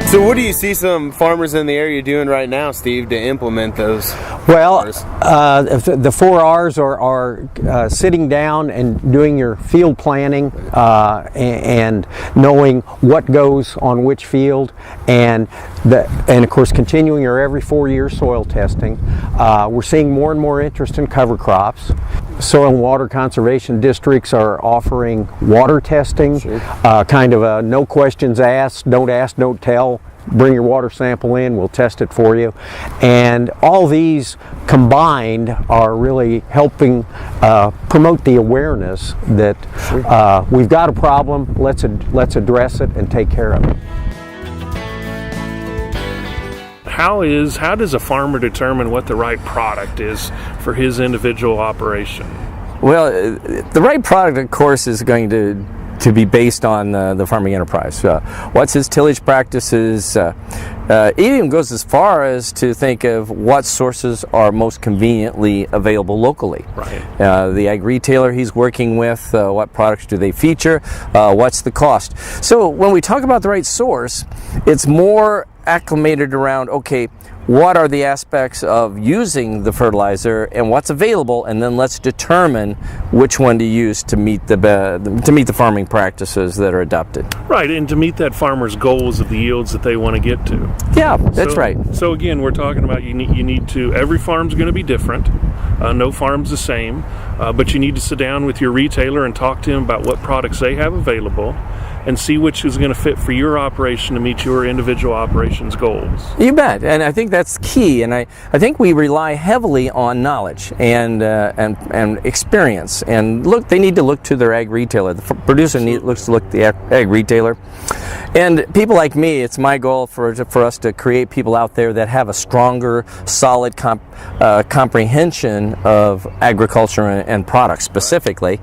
So what do you see some farmers in the area doing right now, Steve, to implement those? Well, the 4 R's are sitting down and doing your field planning and knowing what goes on which field, and of course continuing your every 4-year soil testing. We're seeing more and more interest in cover crops. Soil and water conservation districts are offering water testing, sure. Kind of a no questions asked, don't tell. Bring your water sample in, we'll test it for you. And all these combined are really helping promote the awareness that we've got a problem, let's address it and take care of it. How does a farmer determine what the right product is for his individual operation? Well, the right product, of course, is going to be based on the farming enterprise. What's his tillage practices? It even goes as far as to think of what sources are most conveniently available locally. Right. The ag retailer he's working with, what products do they feature? What's the cost? So when we talk about the right source, it's more acclimated around, okay, what are the aspects of using the fertilizer and what's available, and then let's determine which one to use to meet the farming practices that are adopted. Right, and to meet that farmer's goals of the yields that they want to get to. Yeah, that's right. So again, we're talking about you need to, every farm's going to be different. No farm's the same, but you need to sit down with your retailer and talk to him about what products they have available and see which is going to fit for your operation to meet your individual operation's goals. You bet, and I think that's key. And I think we rely heavily on knowledge and experience. And look, they need to look to their ag retailer. The producer looks to look to the ag retailer. And people like me, it's my goal for us to create people out there that have a stronger, solid comprehension of agriculture and products specifically,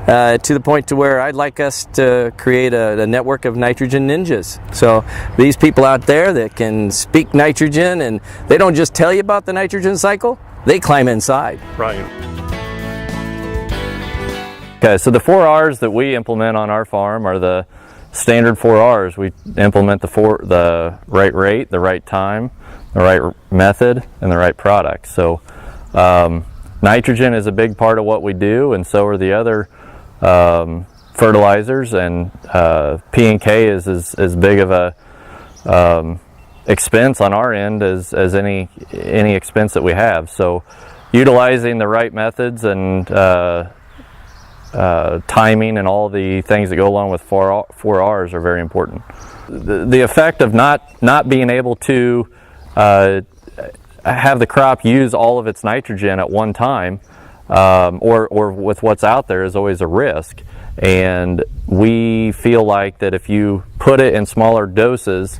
to the point to where I'd like us to create a network of nitrogen ninjas. So these people out there that can speak nitrogen, and they don't just tell you about the nitrogen cycle, they climb inside. Right. Okay, so the 4 R's that we implement on our farm are the standard 4 R's. We implement the right rate, the right time, the right method, and the right product. So nitrogen is a big part of what we do, and so are the other fertilizers, and P&K is as big of a expense on our end as any expense that we have. So utilizing the right methods and timing and all the things that go along with 4 R's are very important. The effect of not being able to have the crop use all of its nitrogen at one time, or with what's out there, is always a risk. And we feel like that if you put it in smaller doses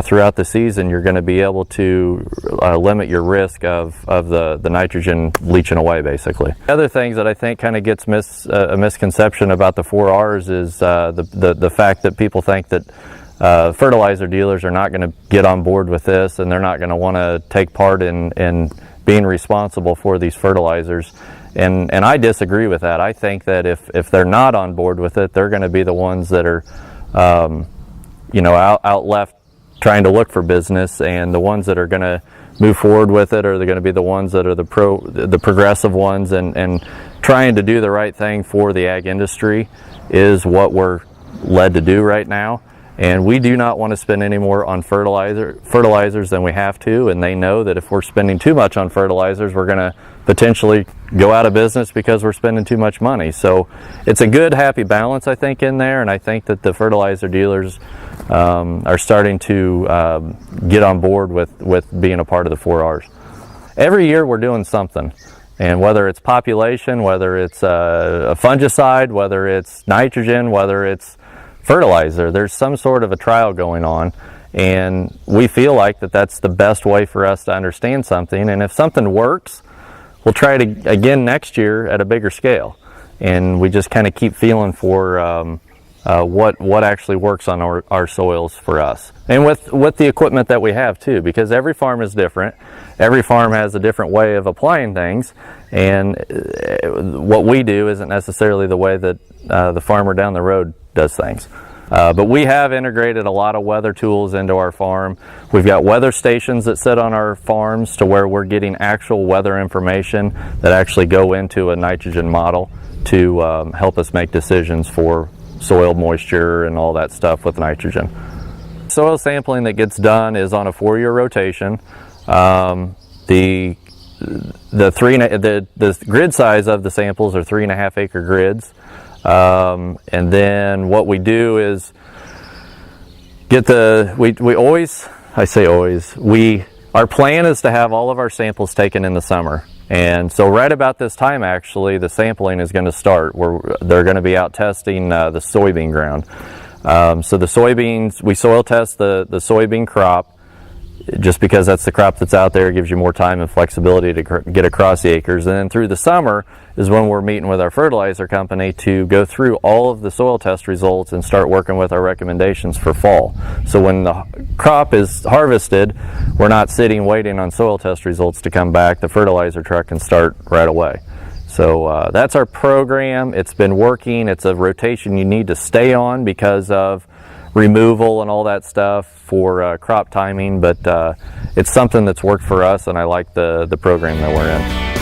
throughout the season, you're going to be able to limit your risk of the nitrogen leaching away, basically. Other things that I think kind of gets a misconception about the 4 R's is the fact that people think that fertilizer dealers are not going to get on board with this, and they're not going to want to take part in being responsible for these fertilizers. And I disagree with that. I think that if they're not on board with it, they're going to be the ones that are out left trying to look for business, and the ones that are going to move forward with it are going to be the ones that are the progressive ones, and trying to do the right thing for the ag industry is what we're led to do right now. And we do not want to spend any more on fertilizers than we have to, and they know that if we're spending too much on fertilizers, we're going to potentially go out of business because we're spending too much money. So it's a good, happy balance, I think, in there, and I think that the fertilizer dealers are starting to get on board with being a part of the 4 R's. Every year we're doing something, and whether it's population, whether it's a fungicide, whether it's nitrogen, whether it's fertilizer, there's some sort of a trial going on, and we feel like that's the best way for us to understand something. And if something works, we'll try it again next year at a bigger scale, and we just kind of keep feeling for what actually works on our soils for us, and with the equipment that we have too, because every farm is different. Every farm has a different way of applying things, and what we do isn't necessarily the way that the farmer down the road does things. But we have integrated a lot of weather tools into our farm. We've got weather stations that sit on our farms to where we're getting actual weather information that actually go into a nitrogen model to help us make decisions for soil moisture and all that stuff with nitrogen. Soil sampling that gets done is on a 4-year rotation. The grid size of the samples are 3.5 acre grids. And then what we do is get our plan is to have all of our samples taken in the summer. And so right about this time, actually, the sampling is going to start. They're going to be out testing the soybean ground. So the soybeans, we soil test the soybean crop, just because that's the crop that's out there. It gives you more time and flexibility to get across the acres. And then through the summer is when we're meeting with our fertilizer company to go through all of the soil test results and start working with our recommendations for fall. So when the crop is harvested, we're not sitting waiting on soil test results to come back. The fertilizer truck can start right away. So that's our program. It's been working. It's a rotation you need to stay on because of removal and all that stuff for crop timing, but it's something that's worked for us, and I like the program that we're in.